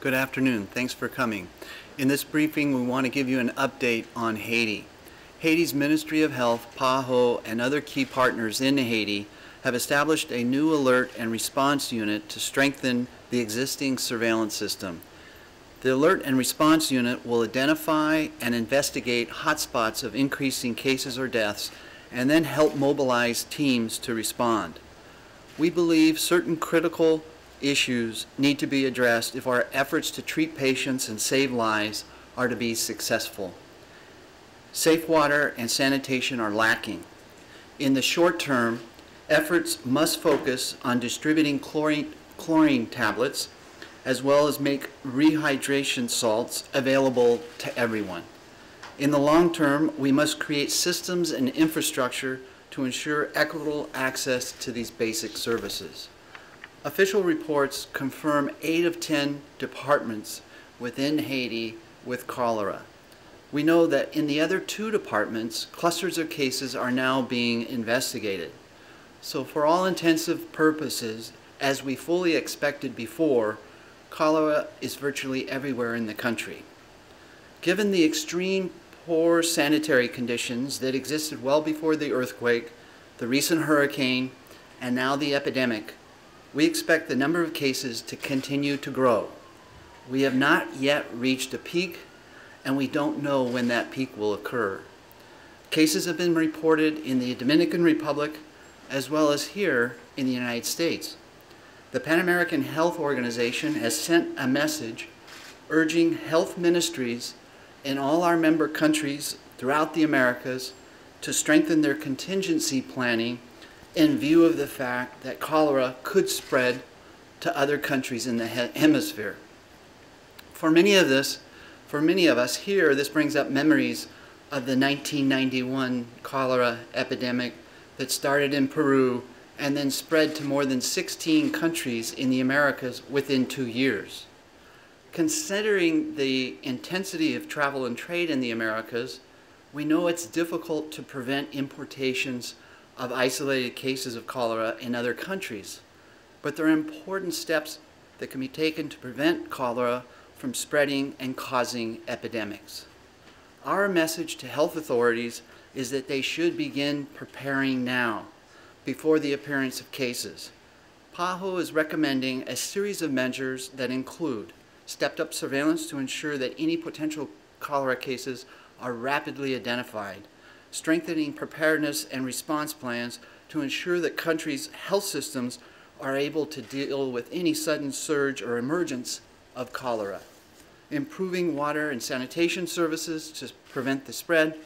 Good afternoon. Thanks for coming. In this briefing, we want to give you an update on Haiti. Haiti's Ministry of Health, PAHO, and other key partners in Haiti have established a new alert and response unit to strengthen the existing surveillance system. The alert and response unit will identify and investigate hotspots of increasing cases or deaths and then help mobilize teams to respond. We believe certain critical issues need to be addressed if our efforts to treat patients and save lives are to be successful. Safe water and sanitation are lacking. In the short term, efforts must focus on distributing chlorine tablets as well as make rehydration salts available to everyone. In the long term, we must create systems and infrastructure to ensure equitable access to these basic services. Official reports confirm 8 of 10 departments within Haiti with cholera. We know that in the other 2 departments, clusters of cases are now being investigated. So for all intensive purposes, as we fully expected before, cholera is virtually everywhere in the country. Given the extreme poor sanitary conditions that existed well before the earthquake, the recent hurricane, and now the epidemic, we expect the number of cases to continue to grow. We have not yet reached a peak, and we don't know when that peak will occur. Cases have been reported in the Dominican Republic as well as here in the United States. The Pan American Health Organization has sent a message urging health ministries in all our member countries throughout the Americas to strengthen their contingency planning in view of the fact that cholera could spread to other countries in the hemisphere. For many of us here, this brings up memories of the 1991 cholera epidemic that started in Peru and then spread to more than 16 countries in the Americas within 2 years. Considering the intensity of travel and trade in the Americas, we know it's difficult to prevent importations of isolated cases of cholera in other countries, but there are important steps that can be taken to prevent cholera from spreading and causing epidemics. Our message to health authorities is that they should begin preparing now, before the appearance of cases. PAHO is recommending a series of measures that include stepped-up surveillance to ensure that any potential cholera cases are rapidly identified, strengthening preparedness and response plans to ensure that countries' health systems are able to deal with any sudden surge or emergence of cholera, improving water and sanitation services to prevent the spread,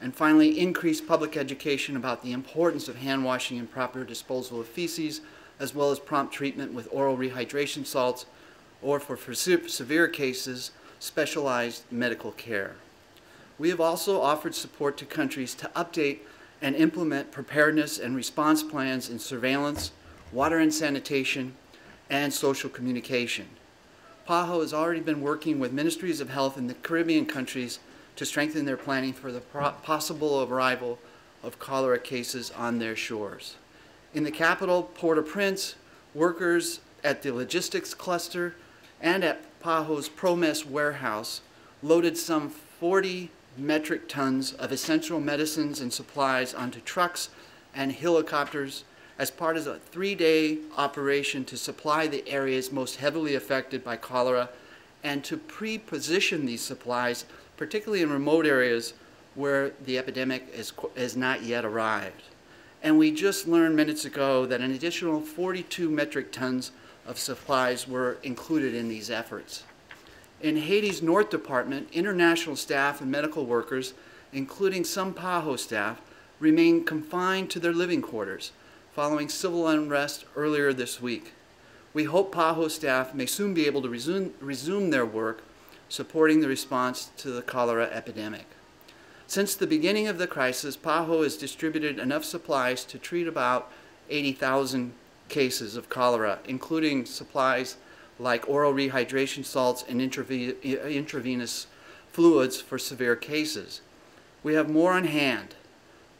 and finally, increase public education about the importance of hand washing and proper disposal of feces, as well as prompt treatment with oral rehydration salts, or for severe cases, specialized medical care. We have also offered support to countries to update and implement preparedness and response plans in surveillance, water and sanitation, and social communication. PAHO has already been working with ministries of health in the Caribbean countries to strengthen their planning for the possible arrival of cholera cases on their shores. In the capital, Port-au-Prince, workers at the logistics cluster and at PAHO's ProMess warehouse loaded some 40 metric tons of essential medicines and supplies onto trucks and helicopters as part of a 3-day operation to supply the areas most heavily affected by cholera and to pre-position these supplies, particularly in remote areas where the epidemic has not yet arrived. And we just learned minutes ago that an additional 42 metric tons of supplies were included in these efforts. In Haiti's North Department, international staff and medical workers, including some PAHO staff, remain confined to their living quarters following civil unrest earlier this week. We hope PAHO staff may soon be able to resume their work supporting the response to the cholera epidemic. Since the beginning of the crisis, PAHO has distributed enough supplies to treat about 80,000 cases of cholera, including supplies like oral rehydration salts and intravenous fluids for severe cases. We have more on hand,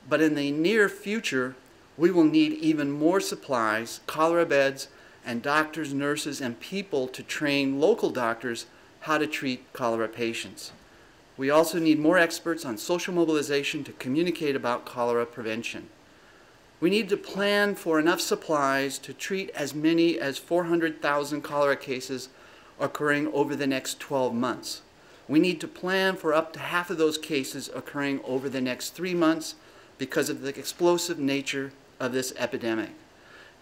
but in the near future, we will need even more supplies, cholera beds, and doctors, nurses, and people to train local doctors how to treat cholera patients. We also need more experts on social mobilization to communicate about cholera prevention. We need to plan for enough supplies to treat as many as 400,000 cholera cases occurring over the next 12 months. We need to plan for up to half of those cases occurring over the next 3 months because of the explosive nature of this epidemic.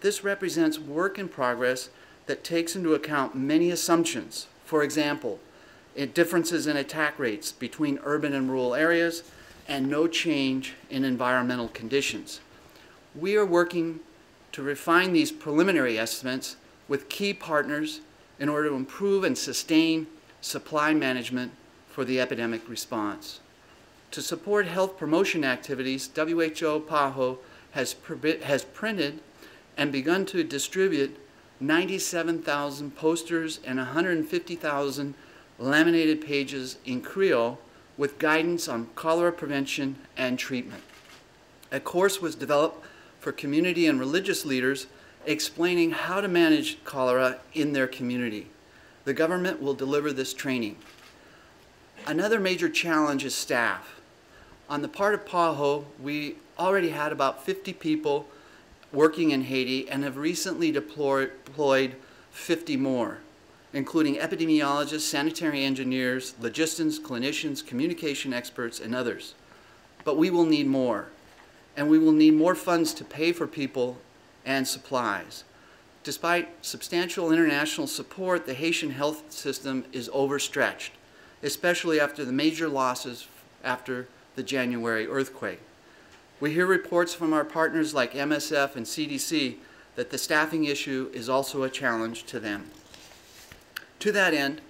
This represents work in progress that takes into account many assumptions. For example, differences in attack rates between urban and rural areas, and no change in environmental conditions. We are working to refine these preliminary estimates with key partners in order to improve and sustain supply management for the epidemic response. To support health promotion activities, WHO PAHO has printed and begun to distribute 97,000 posters and 150,000 laminated pages in Creole with guidance on cholera prevention and treatment. A course was developed for community and religious leaders explaining how to manage cholera in their community. The government will deliver this training. Another major challenge is staff. On the part of PAHO, we already had about 50 people working in Haiti and have recently deployed 50 more, including epidemiologists, sanitary engineers, logisticians, clinicians, communication experts, and others. But we will need more, and we will need more funds to pay for people and supplies. Despite substantial international support, the Haitian health system is overstretched, especially after the major losses after the January earthquake. We hear reports from our partners like MSF and CDC that the staffing issue is also a challenge to them. To that end,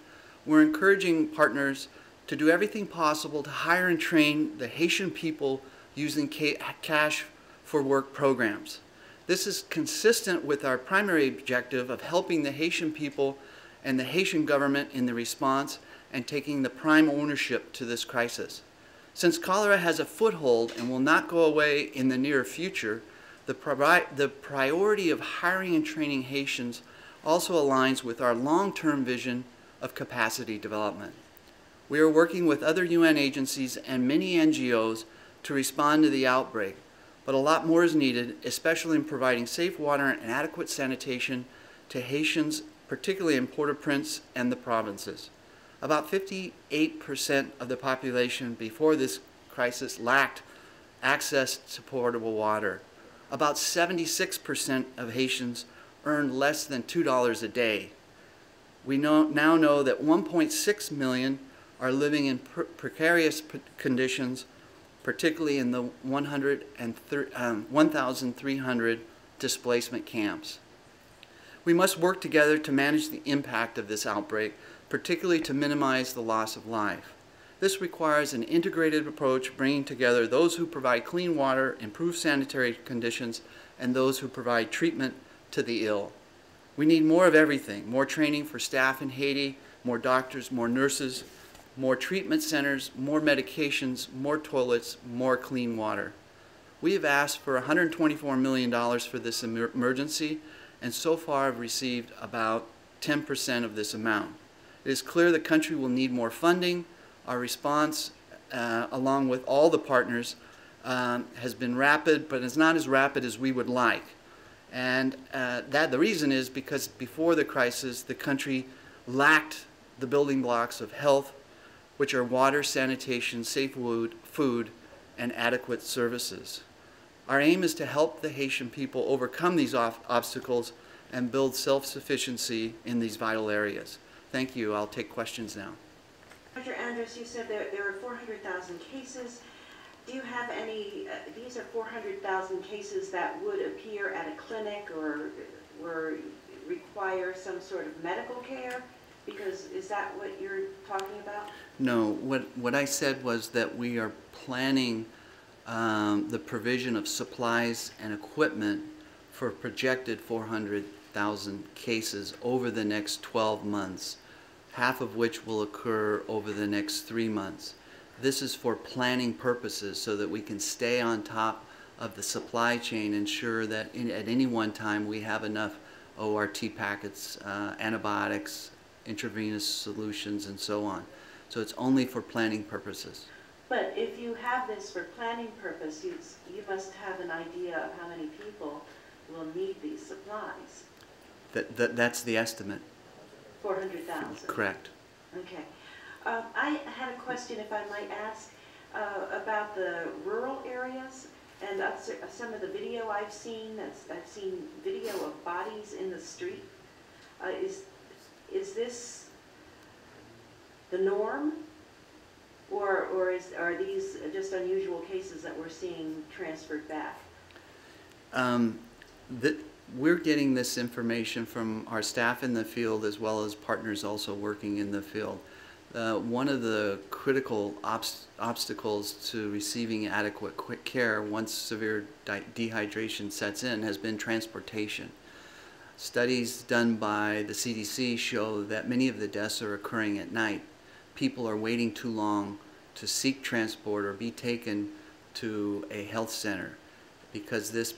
we're encouraging partners to do everything possible to hire and train the Haitian people using cash for work programs. This is consistent with our primary objective of helping the Haitian people and the Haitian government in the response and taking the prime ownership to this crisis. Since cholera has a foothold and will not go away in the near future, the priority of hiring and training Haitians also aligns with our long-term vision of capacity development. We are working with other UN agencies and many NGOs to respond to the outbreak, but a lot more is needed, especially in providing safe water and adequate sanitation to Haitians, particularly in Port-au-Prince and the provinces. About 58% of the population before this crisis lacked access to potable water. About 76% of Haitians earned less than $2 a day. We now know that 1.6 million are living in precarious conditions, particularly in the 1,300 displacement camps. We must work together to manage the impact of this outbreak, particularly to minimize the loss of life. This requires an integrated approach, bringing together those who provide clean water, improve sanitary conditions, and those who provide treatment to the ill. We need more of everything: more training for staff in Haiti, more doctors, more nurses, more treatment centers, more medications, more toilets, more clean water. We have asked for $124 million for this emergency, and so far have received about 10% of this amount. It is clear the country will need more funding. Our response, along with all the partners, has been rapid, but it's not as rapid as we would like. And the reason is because before the crisis, the country lacked the building blocks of health, which are water, sanitation, safe food, and adequate services. Our aim is to help the Haitian people overcome these obstacles and build self-sufficiency in these vital areas. Thank you. I'll take questions now. Dr. Andrus, you said there are 400,000 cases. Do you have any, these are 400,000 cases that would appear at a clinic or require some sort of medical care? Because is that what you're talking about? No, what I said was that we are planning the provision of supplies and equipment for projected 400,000 cases over the next 12 months, half of which will occur over the next 3 months. This is for planning purposes so that we can stay on top of the supply chain, ensure that at any one time we have enough ORT packets, antibiotics, intravenous solutions, and so on. So it's only for planning purposes. But if you have this for planning purpose, you must have an idea of how many people will need these supplies. That's the estimate. 400,000. Correct. Okay. I had a question, if I might ask, about the rural areas, and some of the video I've seen. I've seen video of bodies in the street. Is this the norm, or are these just unusual cases that we're seeing transferred back? We're getting this information from our staff in the field as well as partners also working in the field. One of the critical obstacles to receiving adequate quick care once severe dehydration sets in has been transportation. Studies done by the CDC show that many of the deaths are occurring at night. People are waiting too long to seek transport or be taken to a health center because this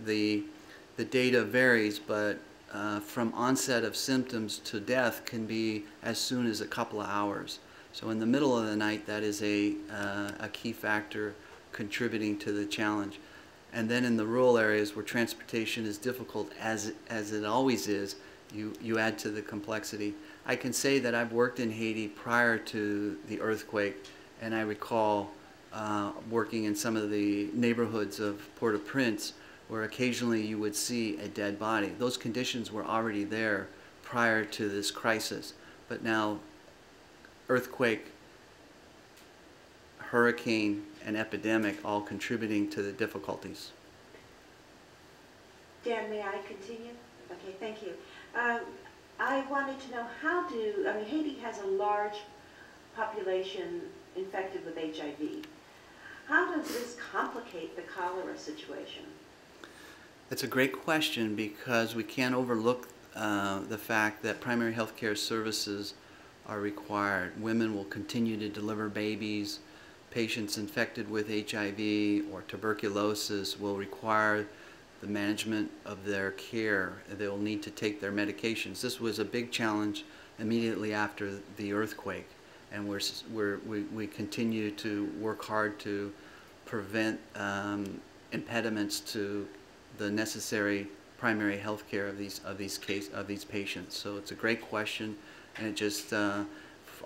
the data varies, but from onset of symptoms to death can be as soon as a couple of hours. So in the middle of the night, that is a key factor contributing to the challenge. And then in the rural areas where transportation is difficult, as it always is, you add to the complexity. I can say that I've worked in Haiti prior to the earthquake, and I recall working in some of the neighborhoods of Port-au-Prince where occasionally you would see a dead body. Those conditions were already there prior to this crisis. But now, earthquake, hurricane, and epidemic all contributing to the difficulties. Dan, may I continue? Okay, thank you. I wanted to know Haiti has a large population infected with HIV. How does this complicate the cholera situation? That's a great question because we can't overlook the fact that primary health care services are required. Women will continue to deliver babies. Patients infected with HIV or tuberculosis will require the management of their care. They will need to take their medications. This was a big challenge immediately after the earthquake, and we continue to work hard to prevent impediments to the necessary primary health care of these patients. So it's a great question, and it just on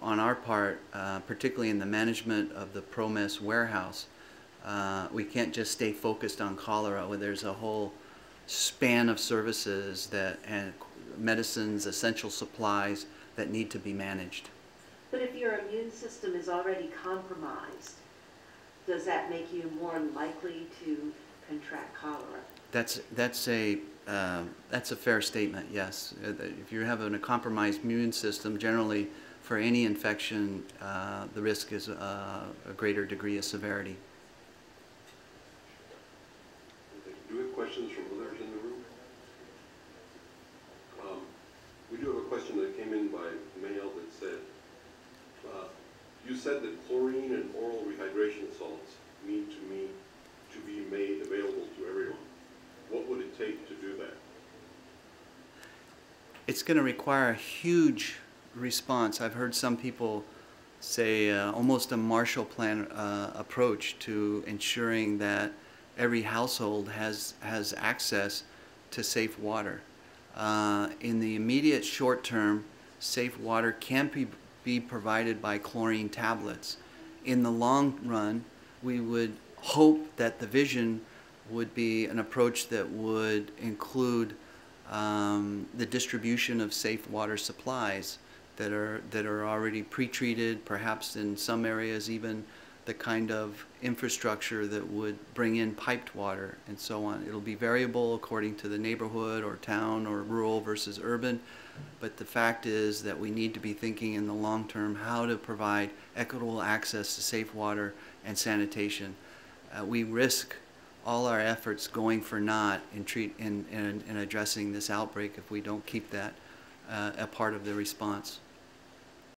our part, particularly in the management of the ProMES warehouse, we can't just stay focused on cholera. There's a whole span of services and medicines, essential supplies that need to be managed. But if your immune system is already compromised, does that make you more likely to contract cholera? That's a fair statement, yes. If you have a compromised immune system, generally for any infection, the risk is a greater degree of severity. Do we have questions from others in the room? We do have a question that came in by mail that said, you said that chlorine and oral rehydration salts need to be made available to everyone. What would it take to do that? It's going to require a huge response. I've heard some people say almost a Marshall Plan approach to ensuring that every household has access to safe water. In the immediate short term, safe water can be provided by chlorine tablets. In the long run, we would hope that the vision would be an approach that would include the distribution of safe water supplies that are already pre-treated, perhaps in some areas even the kind of infrastructure that would bring in piped water and so on. It'll be variable according to the neighborhood or town or rural versus urban, but the fact is that we need to be thinking in the long term how to provide equitable access to safe water and sanitation. We risk all our efforts going for naught in addressing this outbreak if we don't keep that a part of the response.